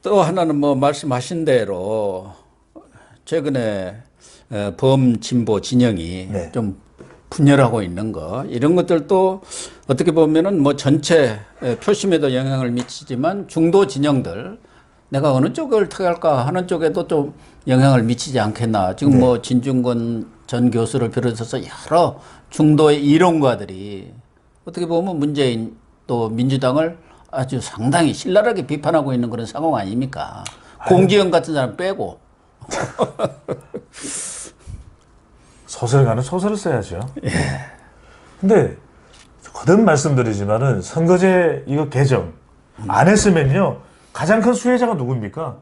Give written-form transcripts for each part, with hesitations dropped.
또 하나는 뭐 말씀하신 대로 최근에 범진보 진영이 네. 좀 분열하고 있는 거 이런 것들도 어떻게 보면은 뭐 전체 표심에도 영향을 미치지만 중도 진영들 내가 어느 쪽을 택할까 하는 쪽에도 좀 영향을 미치지 않겠나. 지금 네. 뭐 진중권 전 교수를 비롯해서 여러 중도의 이론가들이 어떻게 보면 문재인 또 민주당을 아주 상당히 신랄하게 비판하고 있는 그런 상황 아닙니까? 공지영 같은 사람 빼고. 소설가는 소설을 써야죠. 근데 거듭 말씀드리지만은 선거제 이거 개정 안 했으면요 가장 큰 수혜자가 누굽니까?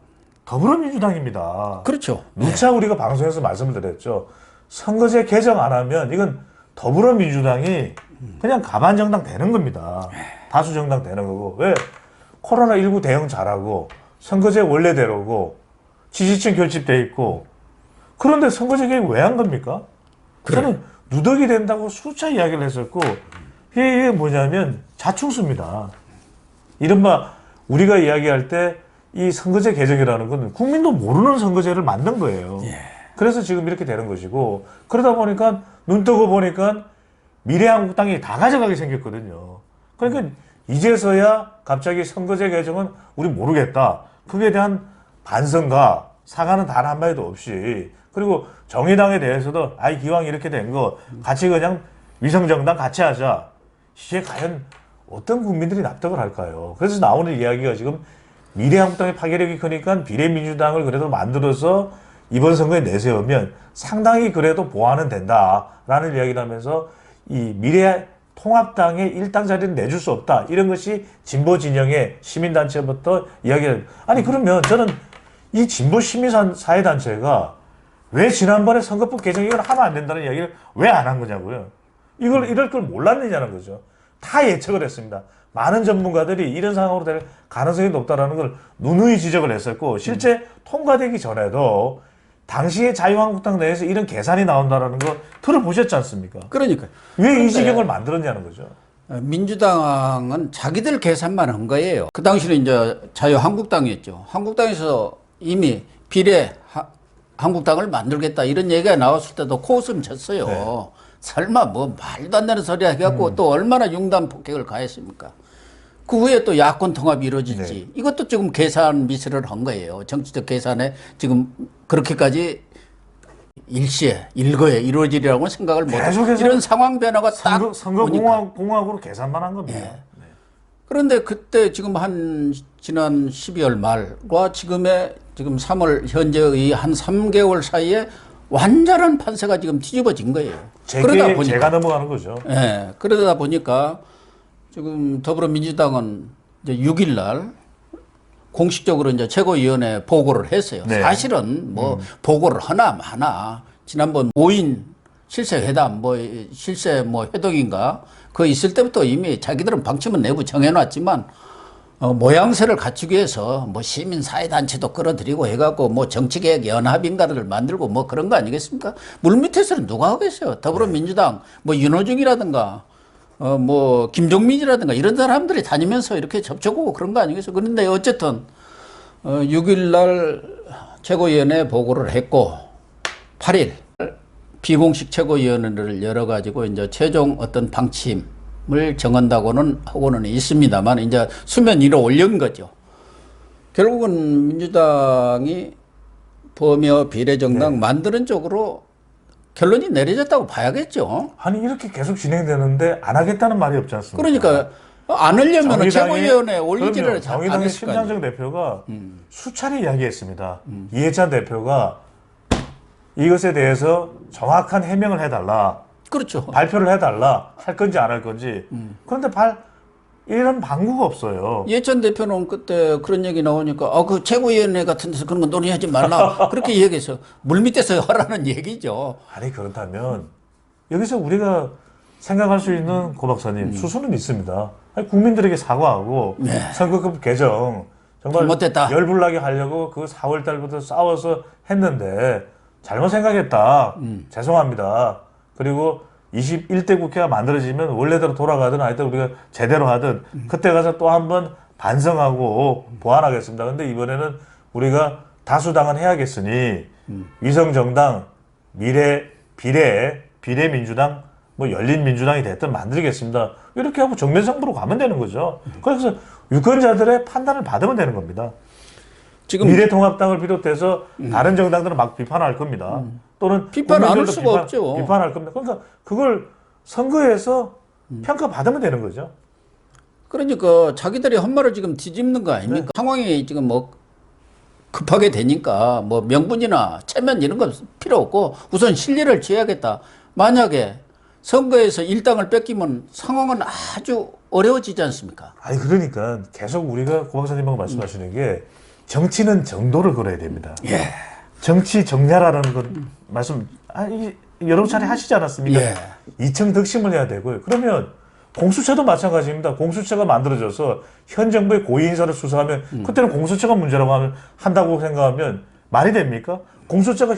더불어민주당입니다. 그렇죠. 누차 우리가 방송에서 말씀을 드렸죠. 선거제 개정 안 하면 이건 더불어민주당이 그냥 가만 정당 되는 겁니다. 다수 정당 되는 거고. 왜? 코로나19 대응 잘하고 선거제 원래대로고 지지층 결집돼 있고 그런데 선거제 개혁 왜 한 겁니까? 저는 누덕이 된다고 수차 이야기를 했었고 이게 뭐냐면 자충수입니다. 이른바 우리가 이야기할 때 이 선거제 개정이라는 건 국민도 모르는 선거제를 만든 거예요. 그래서 지금 이렇게 되는 것이고 그러다 보니까 눈 뜨고 보니까 미래한국당이 다 가져가게 생겼거든요. 그러니까 이제서야 갑자기 선거제 개정은 우리 모르겠다. 그에 대한 반성과 사과는 단 한마디도 없이 그리고 정의당에 대해서도 아이 기왕 이렇게 된 거 같이 그냥 위성정당 같이 하자. 이게 과연 어떤 국민들이 납득을 할까요? 그래서 나오는 이야기가 지금 미래한국당의 파괴력이 크니까 비례민주당을 그래도 만들어서 이번 선거에 내세우면 상당히 그래도 보완은 된다라는 이야기를 하면서 이 미래통합당의 일당 자리는 내줄 수 없다. 이런 것이 진보 진영의 시민단체부터 이야기를 아니 그러면 저는 이 진보 시민사회단체가 왜 지난번에 선거법 개정 이걸 하면 안 된다는 이야기를 왜 안 한 거냐고요. 이럴 걸 몰랐느냐는 거죠. 다 예측을 했습니다. 많은 전문가들이 이런 상황으로 될 가능성이 높다라는 걸 누누이 지적을 했었고 실제 통과되기 전에도 당시에 자유한국당 내에서 이런 계산이 나온다라는 거 들어보셨지 않습니까? 그러니까. 왜 이 지경을 만들었냐는 거죠. 민주당은 자기들 계산만 한 거예요. 그 당시는 이제 자유한국당이었죠. 한국당에서 이미 한국당을 만들겠다 이런 얘기가 나왔을 때도 코웃음 쳤어요. 네. 설마 뭐 말도 안 되는 소리 해갖고 또 얼마나 융단 폭격을 가했습니까? 그 후에 또 야권 통합이 이루어질지 이것도 지금 계산 미스를 한 거예요. 정치적 계산에 지금 그렇게까지 일시에 일거에 이루어지리라고 생각을 못 해요. 이런 상황 변화가 딱 선거공학으로 계산만 한 겁니다. 네. 그런데 그때 지금 지난 12월 말과 지금 3월 현재의 한 3개월 사이에 완전한 판세가 지금 뒤집어진 거예요. 그러다 보니까 제가 넘어가는 거죠. 예. 그러다 보니까 지금 더불어민주당은 이제 6일 날 공식적으로 이제 최고위원회 보고를 했어요. 네. 사실은 뭐 보고를 하나 마나 지난번 모인 실세회담 실세 회동인가 그거 있을 때부터 이미 자기들은 방침은 내부 정해놨지만 모양새를 갖추기 위해서 뭐 시민사회단체도 끌어들이고 해갖고 뭐 정치개혁 연합인가를 만들고 뭐 그런 거 아니겠습니까? 물밑에서는 누가 하겠어요? 더불어민주당 뭐 윤호중이라든가 뭐 김종민이라든가 이런 사람들이 다니면서 이렇게 접촉하고 그런 거 아니겠어요? 그런데 어쨌든 6일 날 최고위원회 보고를 했고 8일 비공식 최고위원회를 열어가지고 이제 최종 어떤 방침을 정한다고는 하고는 있습니다만 이제 수면 위로 올린 거죠. 결국은 민주당이 범여 비례정당 만드는 쪽으로 결론이 내려졌다고 봐야겠죠. 아니 이렇게 계속 진행되는데 안 하겠다는 말이 없지 않습니까? 그러니까 안 하려면 최고위원회에 올리지를 정의당의 심상정 대표가 수차례 이야기했습니다. 이해찬 대표가 이것에 대해서 정확한 해명을 해달라. 그렇죠. 발표를 해달라. 할 건지 안 할 건지. 그런데 이런 방구가 없어요. 이해찬 대표는 그때 그런 얘기 나오니까 그 최고위원회 같은 데서 그런 거 논의하지 말라. 그렇게 얘기해서 물밑에서 하라는 얘기죠. 아니 그렇다면 여기서 우리가 생각할 수 있는 고 박사님 수순은 있습니다. 아니, 국민들에게 사과하고 선거법 개정 정말 잘못됐다. 열불나게 하려고 그 4월 달부터 싸워서 했는데 잘못 생각했다. 죄송합니다. 그리고 21대 국회가 만들어지면 원래대로 돌아가든 하여튼 우리가 제대로 하든 그때 가서 또 한번 반성하고 보완하겠습니다. 근데 이번에는 우리가 다수당은 해야겠으니 위성정당, 비례민주당, 뭐 열린민주당이 됐든 만들겠습니다. 이렇게 하고 정면승부로 가면 되는 거죠. 그래서 유권자들의 판단을 받으면 되는 겁니다. 지금 미래통합당을 비롯해서 다른 정당들은 막 비판할 겁니다. 또는 비판 안 할 국민들도 수가 없죠. 비판할 겁니다. 그러니까 그걸 선거에서 평가받으면 되는 거죠. 그러니까 자기들이 한 말을 지금 뒤집는 거 아닙니까? 상황이 지금 뭐 급하게 되니까 뭐 명분이나 체면 이런 건 필요 없고 우선 실리를 지어야겠다. 만약에 선거에서 일당을 뺏기면 상황은 아주 어려워지지 않습니까? 아니 그러니까 계속 우리가 고 박사님하고 말씀하시는 게 정치는 정도를 걸어야 됩니다. 예. 정치 정야라는 건 말씀 여러 차례 하시지 않았습니까? 예. 이청 득심을 해야 되고요. 그러면 공수처도 마찬가지입니다. 공수처가 만들어져서 현 정부의 고위인사를 수사하면 그때는 공수처가 문제라고 한다고 생각하면 말이 됩니까? 공수처가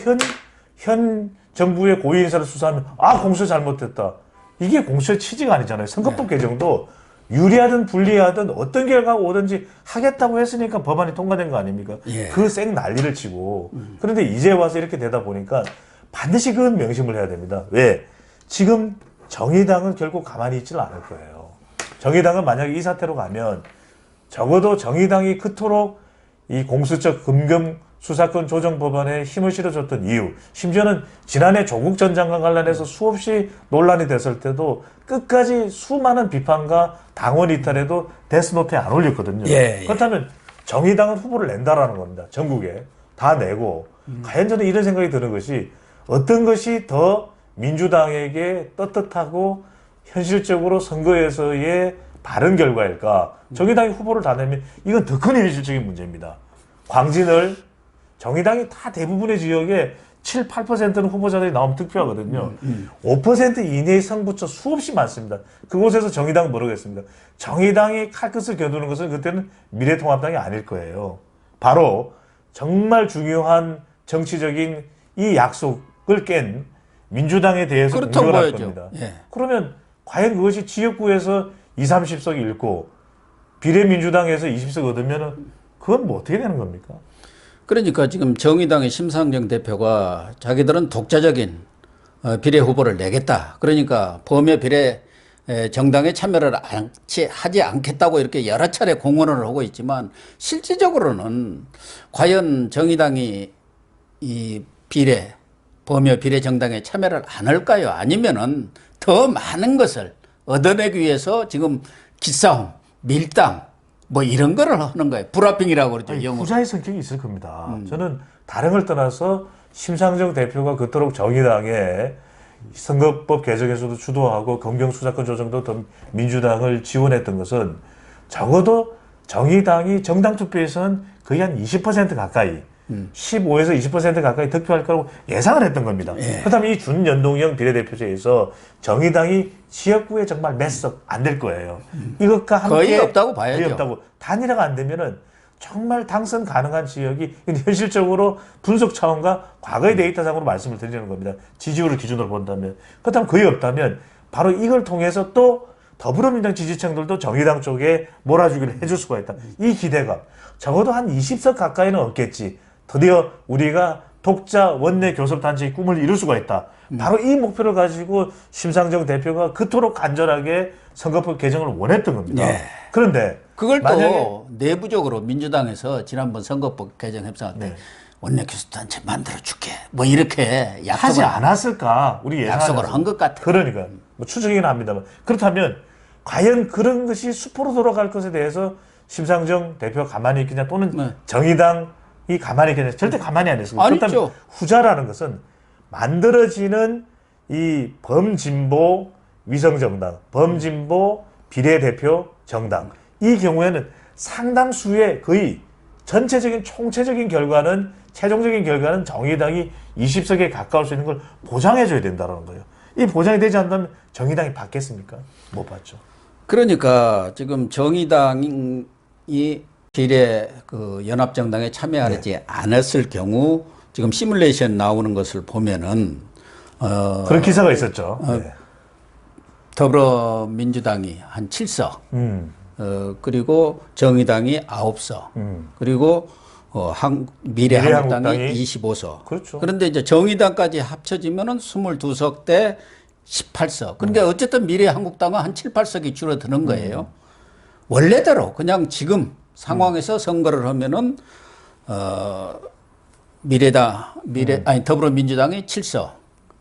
현 정부의 고위인사를 수사하면 공수처 잘못됐다. 이게 공수처의 취지가 아니잖아요. 선거법 개정도 유리하든 불리하든 어떤 결과가 오든지 하겠다고 했으니까 법안이 통과된 거 아닙니까? 예. 그 쌩 난리를 치고 그런데 이제 와서 이렇게 되다 보니까 반드시 그건 명심을 해야 됩니다. 왜? 지금 정의당은 결국 가만히 있지는 않을 거예요. 정의당은 만약에 이 사태로 가면 적어도 정의당이 그토록 이 공수처 금경 수사권 조정 법안에 힘을 실어줬던 이유, 심지어는 지난해 조국 전 장관 관련해서 수없이 논란이 됐을 때도 끝까지 수많은 비판과 당원 이탈에도 데스노트에 안 올렸거든요. 예. 그렇다면 정의당은 후보를 낸다라는 겁니다. 전국에 다 내고 과연 저는 이런 생각이 드는 것이 어떤 것이 더 민주당에게 떳떳하고 현실적으로 선거에서의 바른 결과일까? 정의당이 후보를 다 내면 이건 더 큰 현실적인 문제입니다. 광진을 정의당이 다 대부분의 지역에 7, 8%는 후보자들이 나오면 득표하거든요. 5% 이내의 승부처 수없이 많습니다. 그곳에서 정의당은 모르겠습니다. 정의당이 칼끝을 겨누는 것은 그때는 미래통합당이 아닐 거예요. 바로 정말 중요한 정치적인 이 약속을 깬 민주당에 대해서 공격을 할 겁니다. 예. 그러면 과연 그것이 지역구에서 20, 30석 잃고 비례민주당에서 20석 얻으면 그건 뭐 어떻게 되는 겁니까? 그러니까 지금 정의당의 심상정 대표가 자기들은 독자적인 비례 후보를 내겠다. 그러니까 범여 비례 정당에 참여를 하지 않겠다고 이렇게 여러 차례 공언을 하고 있지만 실질적으로는 과연 정의당이 이 범여 비례 정당에 참여를 안 할까요? 아니면은 더 많은 것을 얻어내기 위해서 지금 기싸움, 밀당 뭐 이런 거를 하는 거예요. 브라핑이라고 그러죠. 영어로. 후자의 성격이 있을 겁니다. 저는 다른 걸 떠나서 심상정 대표가 그토록 정의당의 선거법 개정에서도 주도하고 검경수사권 조정도 더 민주당을 지원했던 것은 적어도 정의당이 정당 투표에서는 거의 한 20% 가까이 15에서 20% 가까이 득표할 거라고 예상을 했던 겁니다. 예. 그렇다면 이 준연동형 비례대표제에서 정의당이 지역구에 정말 몇 석 안 될 거예요. 이것과 함께 거의 없다고 봐야죠. 거의 없다고. 단일화가 안 되면은 정말 당선 가능한 지역이 현실적으로 분석 차원과 과거의 데이터상으로 말씀을 드리는 겁니다. 지지율을 기준으로 본다면. 그렇다면 거의 없다면 바로 이걸 통해서 또 더불어민주당 지지층들도 정의당 쪽에 몰아주기를 해줄 수가 있다. 이 기대감. 적어도 한 20석 가까이는 없겠지. 드디어 우리가 독자 원내 교섭단체의 꿈을 이룰 수가 있다. 바로 이 목표를 가지고 심상정 대표가 그토록 간절하게 선거법 개정을 원했던 겁니다. 네. 그런데 그걸 만약에 또 내부적으로 민주당에서 지난번 선거법 개정 협상할 때 원내 교섭단체 만들어줄게 뭐 이렇게 하지 약속을 않았을까? 우리 약속을 한 것 같아요. 그러니까 뭐 추정이긴 합니다만 그렇다면 과연 그런 것이 수포로 돌아갈 것에 대해서 심상정 대표가 가만히 있겠냐 또는 네. 정의당이 가만히 있겠냐 절대 가만히 안 있습니다. 안 그렇다면 있죠. 후자라는 것은 만들어지는 이 범진보 위성정당, 범진보 비례대표 정당 이 경우에는 상당수의 거의 전체적인 총체적인 결과는 최종적인 결과는 정의당이 20석에 가까울 수 있는 걸 보장해줘야 된다는 거예요. 이 보장이 되지 않는다면 정의당이 받겠습니까? 못 받죠. 그러니까 지금 정의당이 비례 연합정당에 참여하지 않았을 경우 지금 시뮬레이션 나오는 것을 보면은 그런 기사가 있었죠. 더불어민주당이 한 7석, 그리고 정의당이 9서, 그리고 미래한국당이 25서. 그렇죠. 그런데 이제 정의당까지 합쳐지면은 22석 대 18석. 그러니까 어쨌든 미래한국당은 한 7, 8석이 줄어드는 거예요. 원래대로 그냥 지금 상황에서 선거를 하면은 더불어민주당이 7석,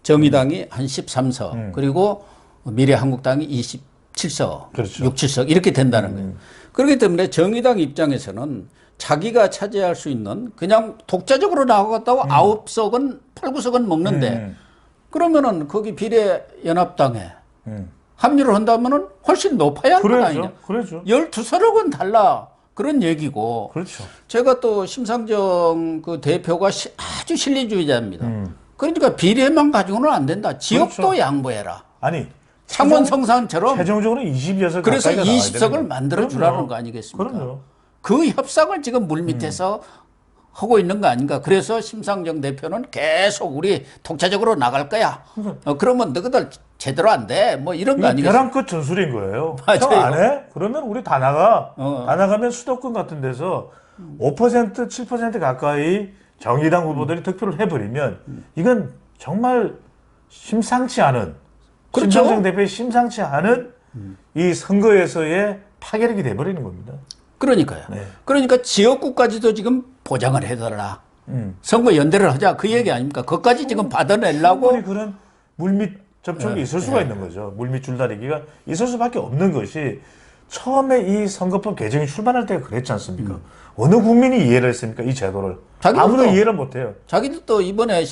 정의당이 한 13석, 그리고 미래한국당이 27석, 그렇죠. 6, 7석 이렇게 된다는 거예요. 그렇기 때문에 정의당 입장에서는 자기가 차지할 수 있는 그냥 독자적으로 나가겠다고 9석은 8, 9석은 먹는데 그러면은 거기 비례연합당에 합류를 한다면은 훨씬 높아야 하는 거 아니냐. 그렇죠. 12석은 달라. 그런 얘기고. 그렇죠. 제가 또 심상정 그 대표가 아주 실리주의자입니다. 그러니까 비례만 가지고는 안 된다. 지역도 그렇죠. 양보해라. 아니, 창원 성산처럼 최종적으로 20여석 그래서 가까이가 나와야 20석을 되는 만들어 주라는 거 아니겠습니까? 그럼요. 그 협상을 지금 물밑에서 하고 있는 거 아닌가. 그래서 심상정 대표는 계속 우리 독자적으로 나갈 거야. 그러면 너희들 제대로 안 돼. 뭐 이런 거 아니겠습니까? 벼랑 끝 전술인 거예요. 맞아요. 형 안 해? 그러면 우리 다 나가. 다 나가면 수도권 같은 데서 5%, 7% 가까이 정의당 후보들이 득표를 해버리면 이건 정말 심상치 않은, 그렇죠. 심상정 대표의 심상치 않은 이 선거에서의 파괴력이 돼버리는 겁니다. 그러니까요. 네. 그러니까 지역구까지도 지금 보장을 해달라. 선거 연대를 하자. 그 얘기 아닙니까? 그것까지 지금 받아내려고. 충분히 그런 물밑 접촉이 있을 수가 있는 거죠. 물밑 줄다리기가 있을 수밖에 없는 것이 처음에 이 선거법 개정이 출발할 때가 그랬지 않습니까? 어느 국민이 이해를 했습니까? 이 제도를. 아무도 이해를 못해요. 자기도 또 이번에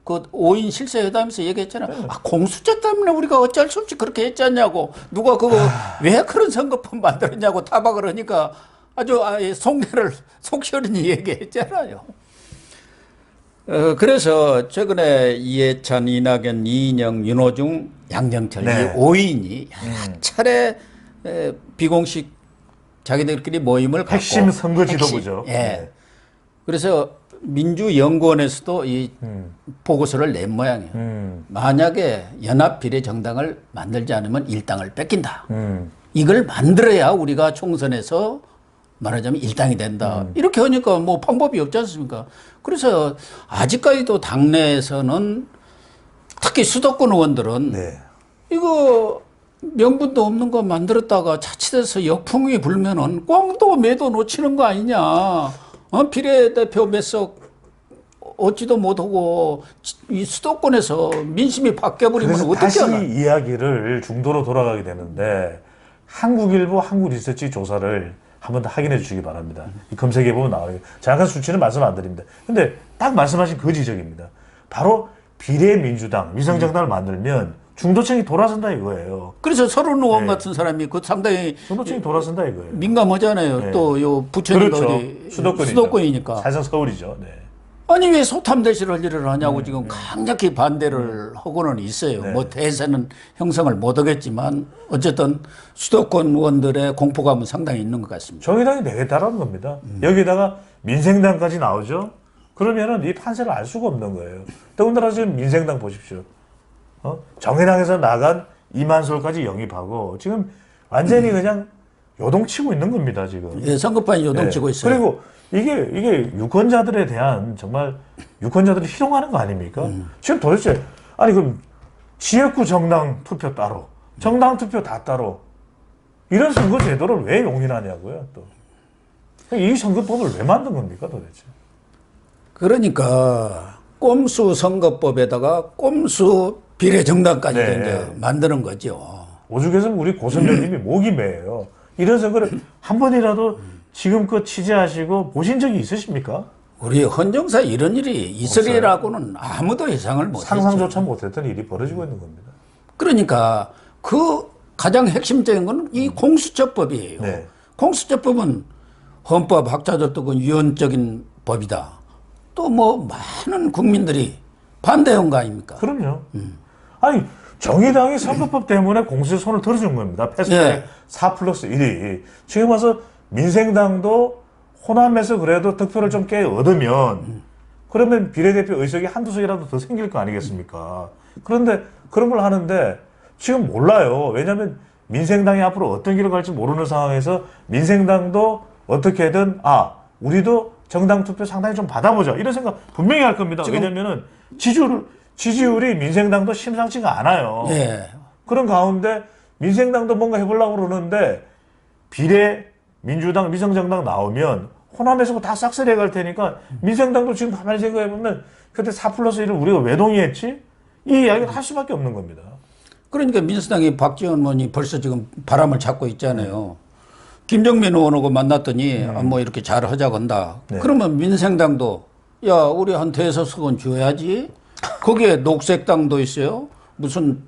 그 5인 실세회담에서 얘기했잖아요. 공수처 때문에 우리가 어쩔 수 없이 그렇게 했지 않냐고. 누가 그거 왜 그런 선거법 만들었냐고 타박을 하니까 아주 속 시원히 얘기했잖아요. 그래서 최근에 이해찬, 이낙연, 이인영, 윤호중, 양정철 네. 이 5인이 여러 차례 비공식 자기들끼리 모임을 갖고 핵심 선거 지도부죠. 예. 네. 그래서 민주연구원에서도 이 보고서를 낸 모양이에요. 만약에 연합비례정당을 만들지 않으면 일당을 뺏긴다. 이걸 만들어야 우리가 총선에서 말하자면 일당이 된다. 이렇게 하니까 뭐 방법이 없지 않습니까? 그래서 아직까지도 당내에서는 특히 수도권 의원들은 네. 이거 명분도 없는 거 만들었다가 자칫해서 역풍이 불면은 꽝도 매도 놓치는 거 아니냐. 비례대표 몇 석 얻지도 못하고 이 수도권에서 민심이 바뀌어버리면 그래서 어떻게 다시 하나. 이야기를 중도로 돌아가게 되는데 한국일보, 한국리서치 조사를 한번 더 확인해 주시기 바랍니다. 이 검색해 보면 나와요. 정확한 수치는 말씀 안 드립니다. 근데 딱 말씀하신 그 지적입니다. 바로 비례민주당, 위성정당을 만들면 중도층이 돌아선다 이거예요. 그래서 서른 의원 네. 같은 사람이 그 상당히 중도층이 돌아선다 이거예요. 민감하잖아요. 네. 또 요 부천이 그렇죠. 어디 수도권이니까. 수도권이니까. 사실상 서울이죠. 네. 아니 왜 소탐 대실을 일을 하냐고 지금 강력히 반대를 하고는 있어요. 네. 뭐 대세는 형성을 못 하겠지만 어쨌든 수도권 의원들의 공포감은 상당히 있는 것 같습니다. 정의당이 내겠다라는 겁니다. 여기다가 민생당까지 나오죠. 그러면은 이 판세를 알 수가 없는 거예요. 더군다나 지금 민생당 보십시오. 정의당에서 나간 이만솔까지 영입하고 지금 완전히 그냥 요동치고 있는 겁니다, 지금. 예, 선거판이 요동치고 네. 있어요. 그리고 이게 유권자들에 대한 정말 유권자들이 희롱하는 거 아닙니까? 지금 도대체 아니 그럼 지역구 정당 투표 따로, 정당 투표 다 따로 이런 선거 제도를 왜 용인하냐고요, 또. 이 선거법을 왜 만든 겁니까, 도대체? 그러니까 꼼수 선거법에다가 꼼수 비례정당까지 네. 이제 만드는 거죠. 오죽해서 우리 고선배님이 목이 메예요. 이런 선거를 한 번이라도 지금껏 취재하시고 보신 적이 있으십니까? 우리 헌정사에 이런 일이 있으리라고는 아무도 예상을 못했죠. 상상조차 못했던 일이 벌어지고 있는 겁니다. 그러니까 그 가장 핵심적인 건 이 공수처법이에요. 네. 공수처법은 헌법 학자들 또그 유연적인 법이다. 또 뭐 많은 국민들이 반대한 거 아닙니까? 그럼요. 아니 정의당이 선거법 때문에 공수처 손을 들어준 겁니다. 패스트트랙 네. 4+1이. 지금 와서 민생당도 호남에서 그래도 득표를 좀 꽤 얻으면 그러면 비례대표 의석이 한두 석이라도 더 생길 거 아니겠습니까? 그런데 그런 걸 하는데 지금 몰라요. 왜냐하면 민생당이 앞으로 어떤 길을 갈지 모르는 상황에서 민생당도 어떻게든 우리도 정당 투표 상당히 좀 받아보자 이런 생각 분명히 할 겁니다. 왜냐면은 지지율이 민생당도 심상치가 않아요. 예. 그런 가운데 민생당도 뭔가 해보려고 그러는데 비례 민주당 미성정당 나오면 호남에서 다 싹쓸이 해갈 테니까 민생당도 지금 가만히 생각해보면 그때 4+1을 우리가 왜 동의했지? 이 이야기를 할 수밖에 없는 겁니다. 그러니까 민주당이 박지원 의원이 벌써 지금 바람을 잡고 있잖아요. 김정민 의원하고 만났더니 뭐 이렇게 잘 하자고 한다. 네. 그러면 민생당도 야 우리 한 대여섯석은 줘야지. 거기에 녹색당도 있어요. 무슨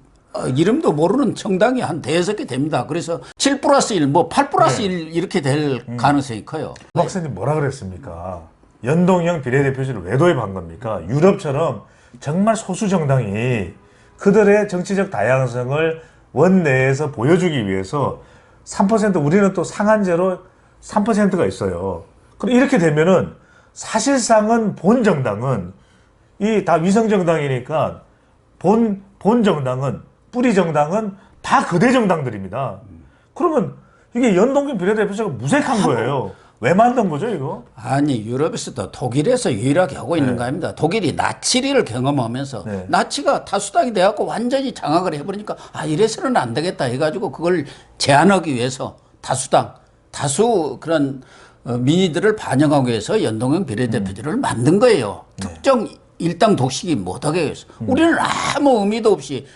이름도 모르는 정당이 한 대여섯 개 됩니다. 그래서 7+1, 뭐 8+1 이렇게 될 가능성이 커요. 박사님 뭐라 그랬습니까? 연동형 비례대표제를 왜 도입한 겁니까? 유럽처럼 정말 소수 정당이 그들의 정치적 다양성을 원내에서 보여주기 위해서 3% 우리는 또 상한제로 3%가 있어요. 그럼 이렇게 되면은 사실상은 본 정당은 이 다 위성 정당이니까 본 정당은 뿌리 정당은 다 거대 정당들입니다. 그러면 이게 연동형 비례대표제가 무색한 거예요. 왜 만든 거죠, 이거? 아니 유럽에서도 독일에서 유일하게 하고 있는 네. 거 아닙니다. 독일이 나치리를 경험하면서 네. 나치가 다수당이 돼갖고 완전히 장악을 해버리니까 이래서는 안 되겠다 해가지고 그걸 제한하기 위해서 다수 그런 민의들을 반영하기 위해서 연동형 비례대표제를 만든 거예요. 특정 일당 독식이 못하게 해서 우리는 아무 의미도 없이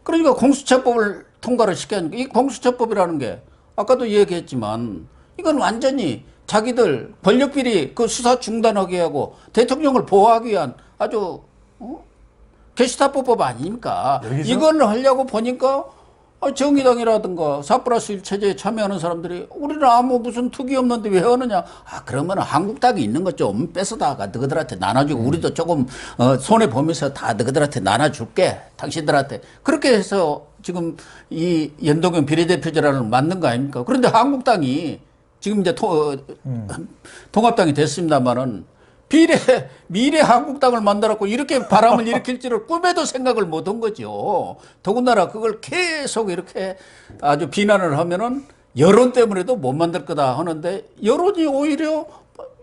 그러니까 공수처법을 통과를 시켜야 하니까 이 공수처법이라는 게 아까도 얘기했지만 이건 완전히 자기들 권력비리 그 수사 중단하게 하고 대통령을 보호하기 위한 아주 게시타포법 아닙니까? 여기서? 이걸 하려고 보니까 정의당이라든가 4+1 체제에 참여하는 사람들이 우리는 아무 무슨 투기 없는데 왜 하느냐? 그러면 한국당이 있는 것 좀 뺏어다가 너희들한테 나눠주고 우리도 조금 손해 보면서 다 너희들한테 나눠줄게 당신들한테 그렇게 해서 지금 이 연동형 비례대표제라는 걸 만든 거 아닙니까? 그런데 한국당이 지금 이제 통합당이 됐습니다만은 미래 한국당을 만들었고 이렇게 바람을 일으킬 줄을 꿈에도 생각을 못 한 거죠. 더군다나 그걸 계속 이렇게 아주 비난을 하면은 여론 때문에도 못 만들 거다 하는데 여론이 오히려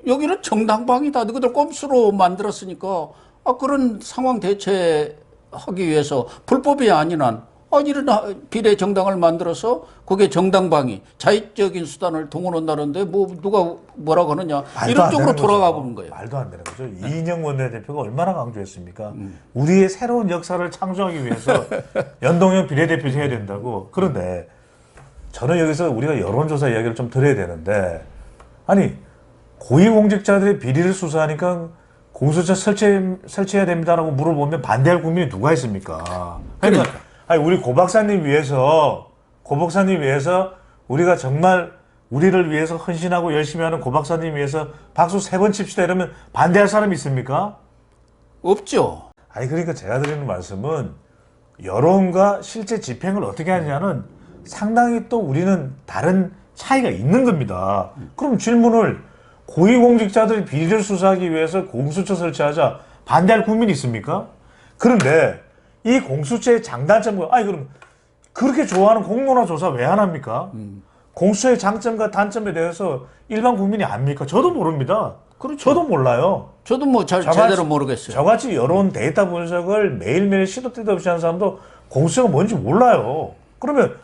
여기는 정당방위다. 너희들 꼼수로 만들었으니까 그런 상황 대처하기 위해서 불법이 아닌 한 이런 비례 정당을 만들어서 그게 정당방위, 자의적인 수단을 동원한다는데 뭐 누가 뭐라고 하느냐 이런 쪽으로 돌아가 보는 거예요. 말도 안 되는 거죠. 이인영 원내대표가 얼마나 강조했습니까? 우리의 새로운 역사를 창조하기 위해서 연동형 비례대표제 해야 된다고. 그런데 저는 여기서 우리가 여론조사 이야기를 좀 드려야 되는데 아니 고위공직자들의 비리를 수사하니까 공수처 설치해야 됩니다라고 물어보면 반대할 국민이 누가 있습니까? 그러니까. 아니, 우리 고 박사님 위해서 우리가 정말 우리를 위해서 헌신하고 열심히 하는 고 박사님 위해서 박수 3번 칩시다 이러면 반대할 사람이 있습니까? 없죠. 아니, 그러니까 제가 드리는 말씀은 여론과 실제 집행을 어떻게 하느냐는 상당히 또 우리는 다른 차이가 있는 겁니다. 그럼 질문을 고위공직자들이 비리를 수사하기 위해서 공수처 설치하자 반대할 국민이 있습니까? 그런데 이 공수처의 장단점과 그럼 그렇게 좋아하는 공론화 조사 왜 안 합니까? 공수처의 장점과 단점에 대해서 일반 국민이 압니까? 저도 모릅니다. 그렇죠. 저도 몰라요. 저도 뭐 제대로 모르겠어요. 저같이 여론 데이터 분석을 매일매일 시도 때도 없이 하는 사람도 공수처가 뭔지 몰라요. 그러면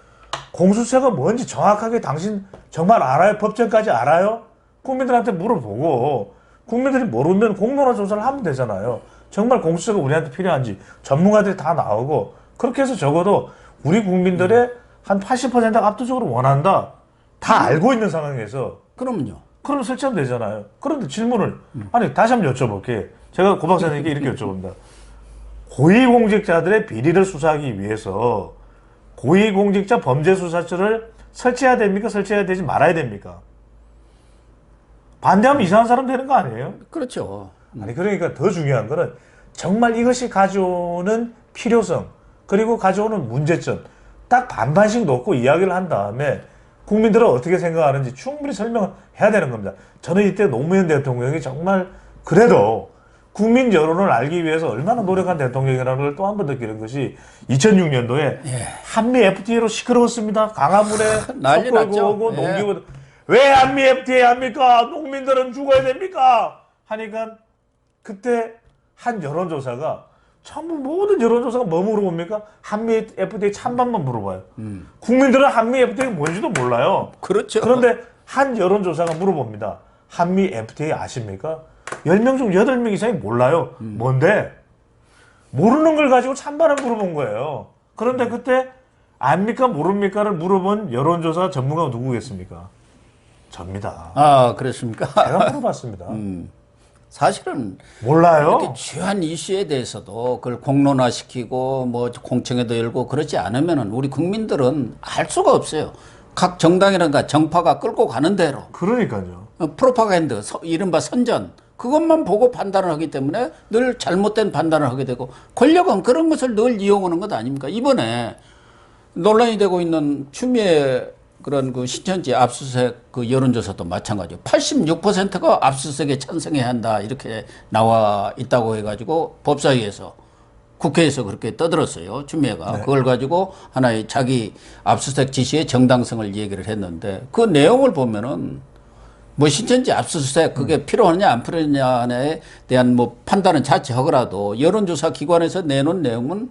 공수처가 뭔지 정확하게 당신 정말 알아요? 법정까지 알아요? 국민들한테 물어보고 국민들이 모르면 공론화 조사를 하면 되잖아요. 정말 공수처가 우리한테 필요한지 전문가들이 다 나오고 그렇게 해서 적어도 우리 국민들의 한 80%가 압도적으로 원한다. 다 알고 있는 상황에서 그럼요. 그럼 설치하면 되잖아요. 그런데 질문을 다시 한번 여쭤볼게. 제가 고 박사님께 이렇게 여쭤봅니다. 고위공직자들의 비리를 수사하기 위해서 고위공직자 범죄수사처를 설치해야 됩니까? 설치해야 되지 말아야 됩니까? 반대하면 이상한 사람 되는 거 아니에요? 그렇죠. 아니 그러니까 더 중요한 거는 정말 이것이 가져오는 필요성 그리고 가져오는 문제점 딱 반반씩 놓고 이야기를 한 다음에 국민들은 어떻게 생각하는지 충분히 설명해야 되는 겁니다. 저는 이때 노무현 대통령이 정말 그래도 국민 여론을 알기 위해서 얼마나 노력한 대통령이라는 걸 또 한 번 느끼는 것이 2006년도에 한미 FTA로 시끄러웠습니다. 강화문에 난리 석 났죠. 걸고 오고 예. 농기구 왜 한미 FTA 합니까? 농민들은 죽어야 됩니까? 하니까 그때 한 여론조사가 전부 모든 여론조사가 뭐 물어봅니까? 한미 FTA 찬반만 물어봐요. 국민들은 한미 FTA가 뭔지도 몰라요. 그렇죠. 그런데 한 여론조사가 물어봅니다. 한미 FTA 아십니까? 10명 중 8명 이상이 몰라요. 뭔데? 모르는 걸 가지고 찬반을 물어본 거예요. 그런데 그때 압니까 모릅니까를 물어본 여론조사 전문가가 누구겠습니까? 접니다. 아, 그렇습니까? 제가 물어봤습니다. 사실은 몰라요. 이렇게 중요한 이슈에 대해서도 그걸 공론화시키고 뭐 공청회도 열고 그러지 않으면은 우리 국민들은 알 수가 없어요. 각 정당이라든가 정파가 끌고 가는 대로 그러니까요. 프로파간다, 이른바 선전 그것만 보고 판단을 하기 때문에 늘 잘못된 판단을 하게 되고 권력은 그런 것을 늘 이용하는 것 아닙니까? 이번에 논란이 되고 있는 추미애 그런 그 신천지 압수수색 그 여론조사도 마찬가지예요. 86%가 압수수색에 찬성해야 한다 이렇게 나와 있다고 해가지고 법사위에서 국회에서 그렇게 떠들었어요. 추미애가. 네. 그걸 가지고 하나의 자기 압수수색 지시의 정당성을 얘기를 했는데 그 내용을 보면은 뭐 신천지 압수수색 그게 필요하느냐 안 필요하느냐에 대한 뭐 판단은 자체하더라도 여론조사 기관에서 내놓은 내용은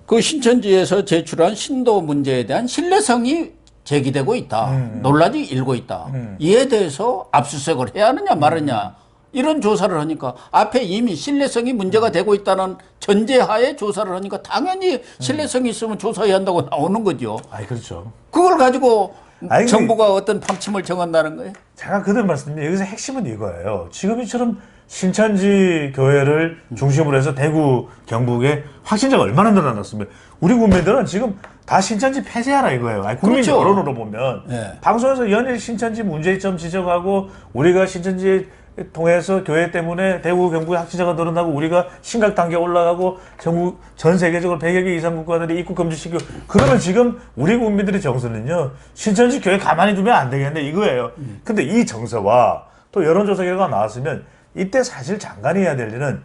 그 신천지에서 제출한 신도 문제에 대한 신뢰성이 제기되고 있다. 논란이 일고 있다. 이에 대해서 압수수색을 해야 하느냐 말느냐 이런 조사를 하니까 앞에 이미 신뢰성이 문제가 되고 있다는 전제하에 조사를 하니까 당연히 신뢰성이 있으면 조사해야 한다고 나오는 거죠. 아이 그렇죠. 그걸 가지고 아니, 정부가 어떤 방침을 정한다는 거예요? 제가 그들 말씀드린 여기서 핵심은 이거예요. 지금 이처럼 신천지 교회를 중심으로 해서 대구, 경북에 확진자가 얼마나 늘어났습니까? 우리 국민들은 지금 다 신천지 폐쇄하라 이거예요. 아니, 국민 그렇죠. 여론으로 보면 네. 방송에서 연일 신천지 문제점 지적하고 우리가 신천지 통해서 교회 때문에 대구, 경북에 확진자가 늘어나고 우리가 심각 단계에 올라가고 전국 전 세계적으로 100여 개 이상 국가들이 입국 금지시키고 그러면 지금 우리 국민들의 정서는요 신천지 교회 가만히 두면 안 되겠네 이거예요. 근데 이 정서와 또 여론조사 결과가 나왔으면 이때 사실 장관이 해야 될 일은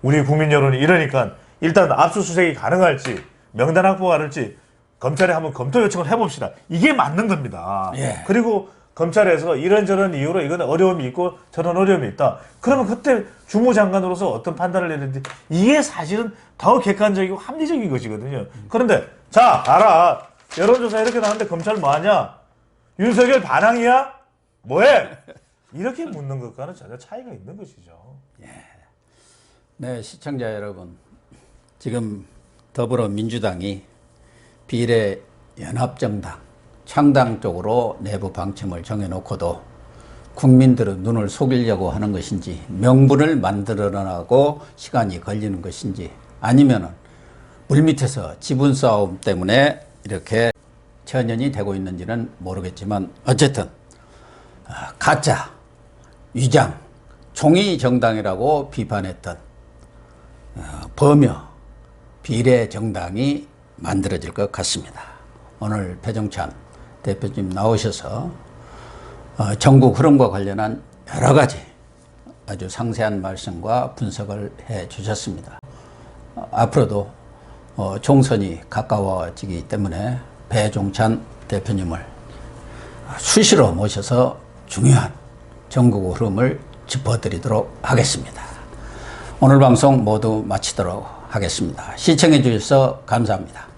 우리 국민 여론이 이러니까 일단 압수수색이 가능할지 명단 확보가 가능할지 검찰에 한번 검토 요청을 해봅시다. 이게 맞는 겁니다. 예. 그리고 검찰에서 이런저런 이유로 이건 어려움이 있고 저런 어려움이 있다. 그러면 그때 주무장관으로서 어떤 판단을 내는지 이게 사실은 더 객관적이고 합리적인 것이거든요. 그런데 자 알아. 여론조사 이렇게 나왔는데 검찰 뭐하냐? 윤석열 반항이야? 뭐해? 이렇게 묻는 것과는 전혀 차이가 있는 것이죠. 네, 시청자 여러분. 지금 더불어민주당이 비례연합정당, 창당 쪽으로 내부 방침을 정해놓고도 국민들의 눈을 속이려고 하는 것인지 명분을 만들어내고 시간이 걸리는 것인지 아니면은 물밑에서 지분 싸움 때문에 이렇게 천연이 되고 있는지는 모르겠지만 어쨌든 가짜, 위장, 종이 정당이라고 비판했던 범여 비례 정당이 만들어질 것 같습니다. 오늘 배종찬 대표님 나오셔서 전국 흐름과 관련한 여러 가지 아주 상세한 말씀과 분석을 해 주셨습니다. 앞으로도 총선이 가까워지기 때문에 배종찬 대표님을 수시로 모셔서 중요한 전국 흐름을 짚어드리도록 하겠습니다. 오늘 방송 모두 마치도록 하겠습니다. 시청해 주셔서 감사합니다.